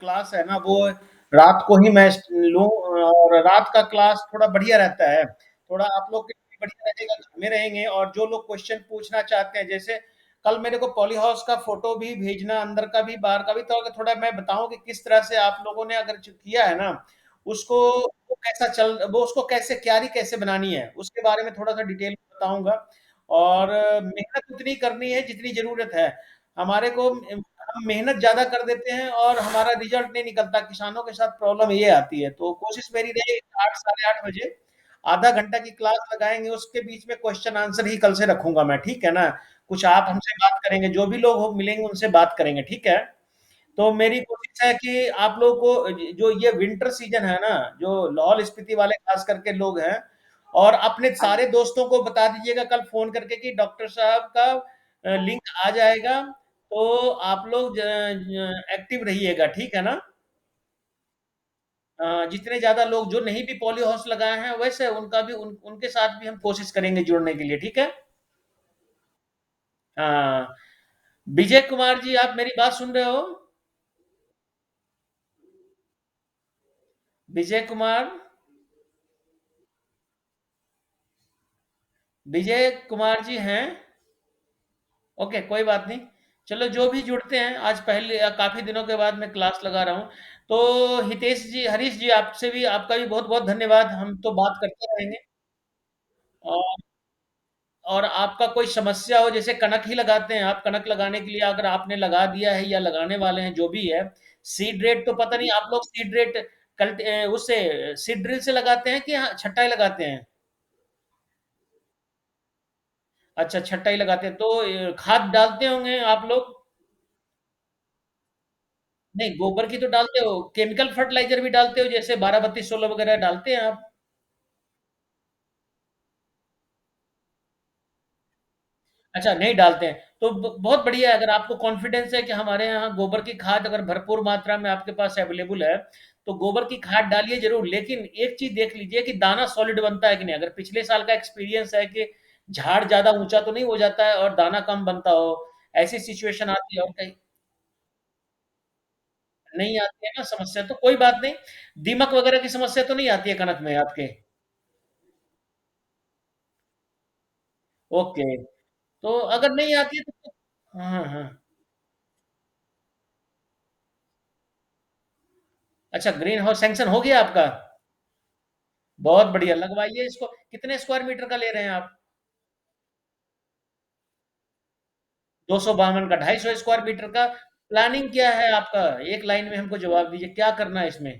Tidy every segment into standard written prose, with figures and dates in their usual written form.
Class है ना, वो रात को ही मैं लूँ, और रात का क्लास थोड़ा बढ़िया रहता है। थोड़ा आप लोग के लिए बढ़िया रहेगा, घर में रहेंगे और जो लोग क्वेश्चन पूछना चाहते हैं, जैसे कल मेरे को पॉली हाउस का फोटो भी भेजना, अंदर का भी बाहर का भी, तो अगर थोड़ा मैं बताऊं कि किस तरह से आप लोगों ने अगर जो किया है ना, उसको वो कैसा चल वो उसको कैसे क्यारी कैसे बनानी है, उसके बारे में थोड़ा सा डिटेल में बताऊंगा। और मेहनत उतनी करनी है जितनी जरूरत है। हमारे को हम मेहनत ज़्यादा कर देते हैं और हमारा रिजल्ट नहीं निकलता। किसानों के साथ प्रॉब्लम ये आती है। तो कोशिश मेरी रहेगी 8 साढ़े 8 बजे आधा घंटा की क्लास लगाएँगे, उसके बीच में क्वेश्चन आंसर ही कल से रखूँगा मैं, ठीक है ना? कुछ आप हमसे बात करेंगे, जो भी लोग हो मिलेंगे उनसे बात करेंगे, ठीक है? तो मेरी कोशिश है कि आप लोगों को जो ये विंटर सीजन है ना, जो लाहौल स्पीति वाले खास करके लोग हैं, और अपने सारे दोस्तों को बता दीजिएगा कल फोन करके कि डॉक्टर साहब का लिंक आ जाएगा, तो आप लोग एक्टिव रहिएगा, ठीक है ना? जितने ज्यादा लोग जो नहीं भी पोलियो हाउस लगाए हैं, वैसे उनका भी उनके साथ भी हम कोशिश करेंगे जुड़ने के लिए, ठीक है? हाँ। विजय कुमार जी, आप मेरी बात सुन रहे हो? विजय कुमार, विजय कुमार जी हैं? ओके, कोई बात नहीं। चलो, जो भी जुड़ते हैं, आज पहले काफी दिनों के बाद मैं क्लास लगा रहा हूँ। तो हितेश जी, हरीश जी, आपसे भी आपका भी बहुत बहुत धन्यवाद। हम तो बात करते रहेंगे। और और आपका कोई समस्या हो, जैसे कनक ही लगाते हैं आप, कनक लगाने के लिए अगर आपने लगा दिया है या लगाने वाले हैं, जो भी है, सीड रेट तो पता नहीं आप लोग सीड रेट कल उससे सीड ड्रिल से लगाते हैं कि छट्टाई लगाते हैं? अच्छा, छट्टाई लगाते हैं तो खाद डालते होंगे आप लोग? नहीं, गोबर की तो डालते हो, केमिकल फर्टिलाइजर भी डालते हो, जैसे 12 32 16 वगैरह डालते हैं आप? अच्छा, नहीं डालते हैं। तो बहुत बढ़िया है, अगर आपको कॉन्फिडेंस है कि हमारे यहाँ गोबर की खाद अगर भरपूर मात्रा में आपके पास अवेलेबल है, तो गोबर की खाद डालिए जरूर। लेकिन एक चीज देख लीजिए कि दाना सॉलिड बनता है कि नहीं। अगर पिछले साल का एक्सपीरियंस है कि झाड़ ज्यादा ऊंचा तो नहीं हो जाता है और दाना कम बनता हो, ऐसी सिचुएशन आती है और कहीं नहीं आती है ना समस्या, तो कोई बात नहीं। दीमक वगैरह की समस्या तो नहीं आती है कनक में आपके? ओके। तो अगर नहीं आती है तो हाँ, हाँ। अच्छा, ग्रीन हाउस सैंक्शन हो गया आपका? बहुत बढ़िया, लगवाइए इसको। कितने स्क्वायर मीटर का ले रहे हैं आप? 252 का, 250 स्क्वायर मीटर का। प्लानिंग क्या है आपका? एक लाइन में हमको जवाब दीजिए, क्या करना है इसमें?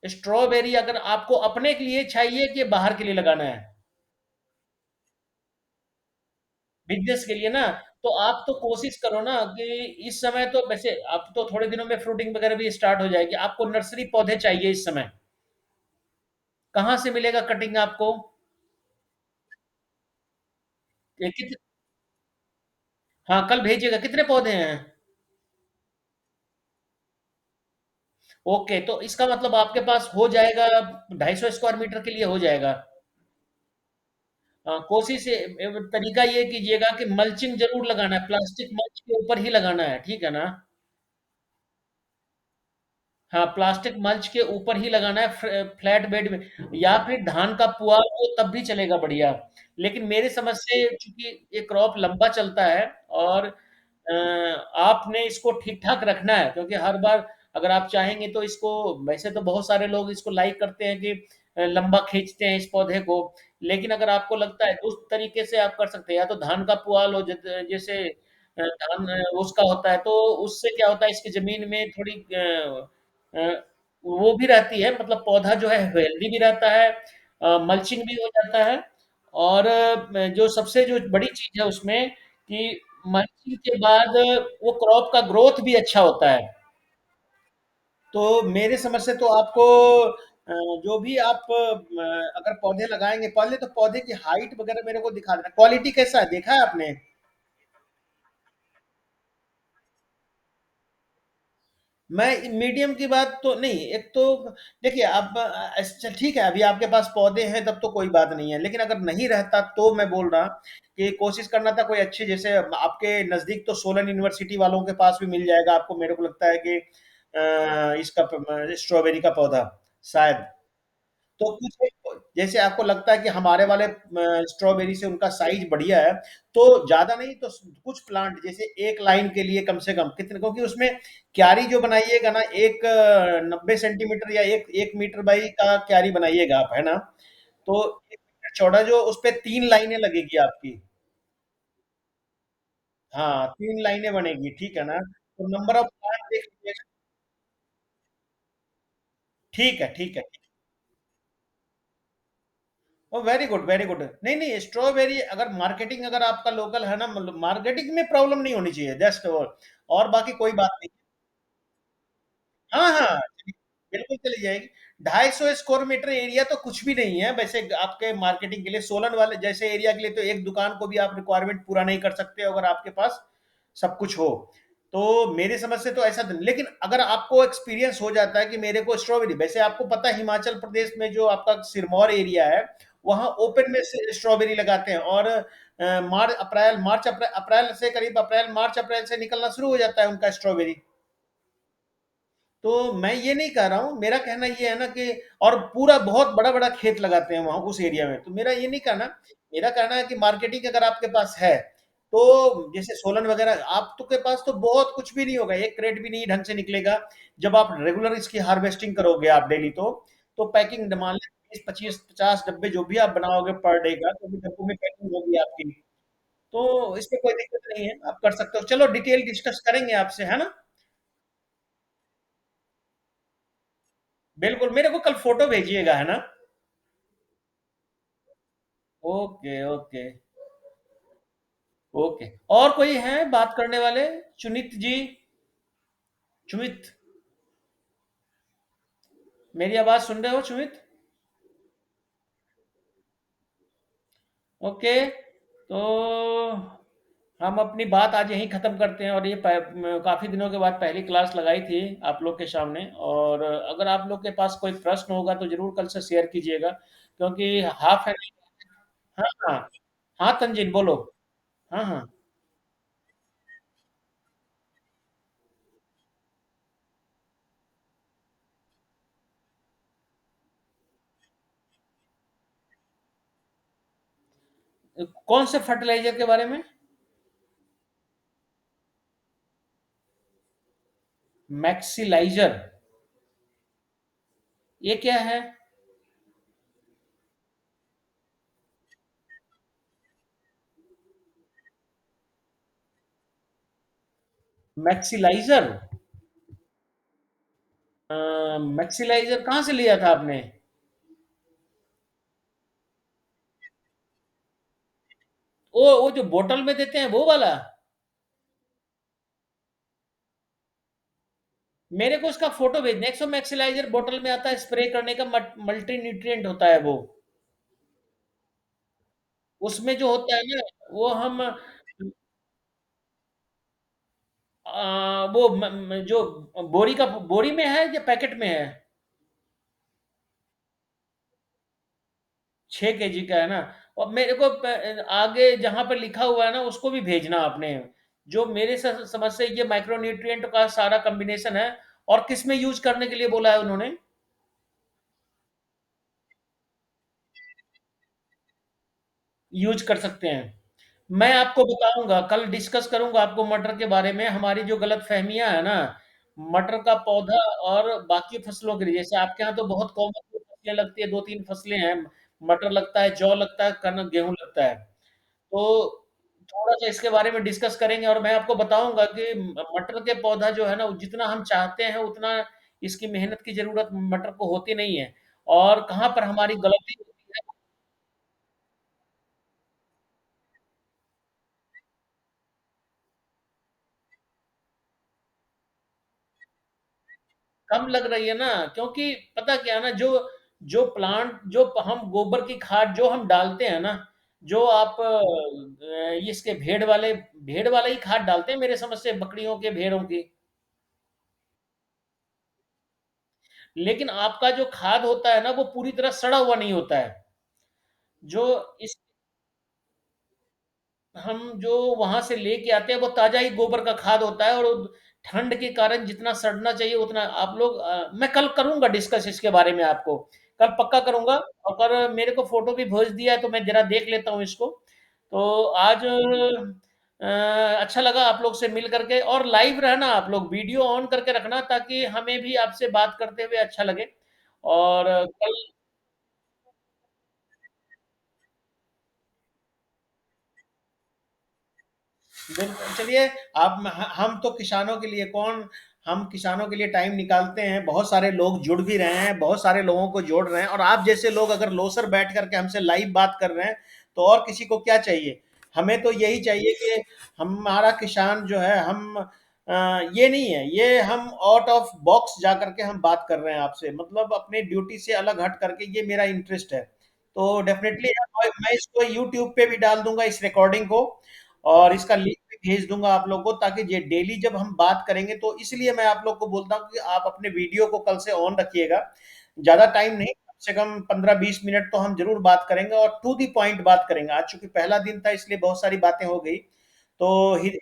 स्ट्रॉबेरी अगर आपको अपने के लिए चाहिए कि बाहर के लिए लगाना है? बिजनेस के लिए ना, तो आप तो कोशिश करो ना कि इस समय तो वैसे अब तो थोड़े दिनों में फ्रूटिंग वगैरह भी स्टार्ट हो जाएगी। आपको नर्सरी पौधे चाहिए इस समय। कहाँ से मिलेगा कटिंग आपको? कित हाँ, कल भेजिएगा। कितने पौधे हैं? ओके, तो इसका मतलब आपके पास हो जाएगा, 250 स्क्वायर मीटर के लिए हो जाएगा। कोशिश तरीका ये कीजिएगा कि मल्चिंग जरूर लगाना है, प्लास्टिक मल्च के ऊपर ही लगाना है, ठीक है ना? हाँ, प्लास्टिक मल्च के ऊपर ही लगाना है, फ्लैट बेड में। या फिर धान का पुआल हो तब भी चलेगा बढ़िया। लेकिन मेरी समझ से चूंकि ये क्रॉप लंबा चलता है, और आपने इसको ठीक ठाक रखना है, क्योंकि हर बार अगर आप चाहेंगे तो इसको, वैसे तो बहुत सारे लोग इसको लाइक करते हैं कि लंबा खींचते हैं इस पौधे को। लेकिन अगर आपको लगता है तो उस तरीके से आप कर सकते हैं, या तो धान का पुआल हो, जैसे धान उसका होता है, तो उससे क्या होता है, इसकी जमीन में थोड़ी अ, वो भी रहती है, मतलब पौधा जो है हेल्दी भी रहता है, मल्चिंग भी हो जाता है। और जो सबसे जो बड़ी चीज है उसमें कि मल्चिंग के बाद वो क्रॉप का ग्रोथ भी अच्छा होता है। तो मेरे समझ से तो आपको जो भी आप अगर पौधे लगाएंगे, पहले तो पौधे की हाइट वगैरह मेरे को दिखा देना, क्वालिटी कैसा है देखा है आपने? मैं मीडियम की बात तो नहीं, एक तो देखिए आप अच्छा ठीक है, अभी आपके पास पौधे हैं तब तो कोई बात नहीं है, लेकिन अगर नहीं रहता तो मैं बोल रहा कि कोशिश करना था कोई अच्छी, जैसे आपके नज़दीक तो सोलन यूनिवर्सिटी वालों के पास भी मिल जाएगा आपको, मेरे को लगता है कि इसका स्ट्रॉबेरी का पौधा शायद। तो कुछ जैसे आपको लगता है कि हमारे वाले स्ट्रॉबेरी से उनका साइज बढ़िया है, तो ज्यादा नहीं तो कुछ प्लांट जैसे एक लाइन के लिए कम से कम कितने, क्योंकि उसमें क्यारी जो बनाइएगा ना, एक 90 सेंटीमीटर या एक मीटर बाई का क्यारी बनाइएगा आप, है ना? तो 1 मीटर चौड़ा, जो उस पे 3 लाइनें लगेगी आपकी। हाँ, 3 लाइनें बनेगी, ठीक है ना? तो नंबर ऑफ प्लांट देख लीजिएगा। ठीक है, ठीक है। ओ वेरी गुड, वेरी गुड। नहीं नहीं, स्ट्रॉबेरी अगर मार्केटिंग अगर आपका लोकल है ना, मतलब मार्केटिंग में प्रॉब्लम नहीं होनी चाहिए, जस्ट और बाकी कोई बात नहीं। हाँ हाँ, बिल्कुल चली जाएगी। 250 स्क्वायर मीटर एरिया तो कुछ भी नहीं है वैसे आपके मार्केटिंग के लिए, सोलन वाले जैसे एरिया के लिए तो एक दुकान को भी आप रिक्वायरमेंट पूरा नहीं कर सकते अगर आपके पास सब कुछ हो। तो मेरी समझ से तो ऐसा नहीं, लेकिन अगर आपको एक्सपीरियंस हो जाता है कि मेरे को स्ट्रॉबेरी, वैसे आपको पता है हिमाचल प्रदेश में जो आपका सिरमौर एरिया है, वहां ओपन में से स्ट्रॉबेरी लगाते हैं, और अप्रैल से करीब अप्रैल से निकलना शुरू हो जाता है उनका स्ट्रॉबेरी। तो मैं ये नहीं कह रहा हूँ, मेरा कहना ये है ना कि, और पूरा बहुत बड़ा-बड़ा खेत लगाते हैं वहाँ उस एरिया में, तो मेरा ये नहीं कहना, मेरा कहना है कि मार्केटिंग अगर आपके पास है, तो जैसे सोलन वगैरह आप तो के पास तो बहुत कुछ भी नहीं होगा, एक क्रेट भी नहीं ढंग से निकलेगा। जब आप रेगुलर इसकी हार्वेस्टिंग करोगे आप डेली तो पैकिंग मान लें 20, 25, 50 डब्बे जो भी आप बनाओगे पर डे का, तो भी डब्बों में पैकिंग होगी आपकी। तो इसमें कोई दिक्कत नहीं है, आप कर सकते हो। चलो डिटेल डिस्कस करेंगे आपसे, है ना? बिल्कुल, मेरे को कल फ़ोटो भेजिएगा, है ना? Okay, okay, okay. और कोई है बात करने वाले? चुनित जी, चुमित, मेरी आवाज़ सुन रहे हो चुमित? ओके, तो हम अपनी बात आज यहीं ख़त्म करते हैं, और ये काफ़ी दिनों के बाद पहली क्लास लगाई थी आप लोग के सामने, और अगर आप लोग के पास कोई प्रश्न होगा तो ज़रूर कल से शेयर कीजिएगा, क्योंकि हाफ एन, हाँ, हाँ। हाँ, तंजीन बोलो। हाँ, हाँ। कौन से फर्टिलाइज़र के बारे में? मैक्सिलाइज़र, ये क्या है? मैक्सिलाइज़र? मैक्सिलाइज़र कहाँ से लिया था आपने? वो जो बोतल में देते हैं वो वाला? मेरे को उसका फोटो भेजना। एक्सो मैक्सिलाइजर बोतल में आता है, स्प्रे करने का, मल्टी न्यूट्रिएंट होता है वो। उसमें जो होता है ना, वो हम वो जो बोरी में है या पैकेट में है? 6 केजी का है ना? और मेरे को आगे जहां पर लिखा हुआ है ना उसको भी भेजना आपने, जो मेरे समझ से ये माइक्रो न्यूट्रिएंट का सारा कॉम्बिनेशन है। और किस में यूज करने के लिए बोला है उन्होंने? यूज कर सकते हैं। मैं आपको बताऊंगा, कल डिस्कस करूंगा आपको मटर के बारे में, हमारी जो गलत फहमियां है ना, मटर का पौधा और बाकी फसलों के लिए, जैसे आपके यहाँ तो बहुत कॉमन फसलें लगती है, 2-3 फसलें हैं, मटर लगता है, जौ लगता है, कनक, गेहूं लगता है। तो थोड़ा सा इसके बारे में डिस्कस करेंगे, और मैं आपको बताऊंगा कि मटर के पौधा जो है ना, जितना हम चाहते हैं उतना इसकी मेहनत की जरूरत मटर को होती नहीं है, और कहाँ पर हमारी गलती होती है। कम लग रही है ना, क्योंकि पता क्या है ना, जो जो प्लांट जो हम गोबर की खाद जो हम डालते हैं ना, जो आप इसके भेड़ वाले ही खाद डालते हैं मेरे समझ से, बकरियों के, भेड़ों की। लेकिन आपका जो खाद होता है ना, वो पूरी तरह सड़ा हुआ नहीं होता है। जो इस हम जो वहां से लेके आते हैं वो ताजा ही गोबर का खाद होता है, और ठंड के कारण जितना सड़ना चाहिए उतना आप लोग मैं कल करूंगा डिस्कस इसके बारे में आपको, कल पक्का करूंगा। अगर मेरे को फोटो भी भेज दिया है तो मैं जरा देख लेता हूँ इसको। तो आज अच्छा लगा आप लोग से मिल करके, और लाइव रहना, आप लोग वीडियो ऑन करके रखना ताकि हमें भी आपसे बात करते हुए अच्छा लगे। और कल बिल्कुल, चलिए। आप हम तो किसानों के लिए कौन, हम किसानों के लिए टाइम निकालते हैं, बहुत सारे लोग जुड़ भी रहे हैं, बहुत सारे लोगों को जोड़ रहे हैं, और आप जैसे लोग अगर लोसर बैठ करके हमसे लाइव बात कर रहे हैं तो और किसी को क्या चाहिए। हमें तो यही चाहिए कि हमारा किसान जो है, हम ये नहीं है, ये हम आउट ऑफ बॉक्स जा करके हम बात कर रहे हैं आपसे, मतलब अपने ड्यूटी से अलग हट करके, ये मेरा इंटरेस्ट है। तो डेफिनेटली मैं इसको यूट्यूब पे भी डाल दूंगा इस रिकॉर्डिंग को, और इसका लिंक भी भेज दूंगा आप लोग को, ताकि ये डेली जब हम बात करेंगे, तो इसलिए मैं आप लोग को बोलता हूँ कि आप अपने वीडियो को कल से ऑन रखिएगा। ज्यादा टाइम नहीं, कम से कम 15-20 मिनट तो हम जरूर बात करेंगे, और टू दी पॉइंट बात करेंगे। आज चूंकि पहला दिन था इसलिए बहुत सारी बातें हो गई। तो हरीश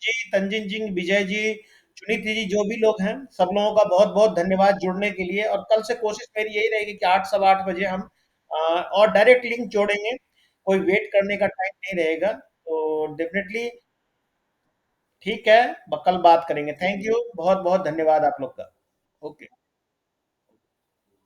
जी, तंजिन जी, विजय जी, सुनीति जी, जो भी लोग हैं, सब लोगों का बहुत बहुत धन्यवाद जुड़ने के लिए। और कल से कोशिश मेरी यही रहेगी कि 8 सवा 8 बजे हम और डायरेक्ट लिंक जोड़ेंगे, कोई वेट करने का टाइम नहीं रहेगा। तो डेफिनेटली ठीक है, कल बात करेंगे। थैंक यू, बहुत बहुत धन्यवाद आप लोग का। ओके।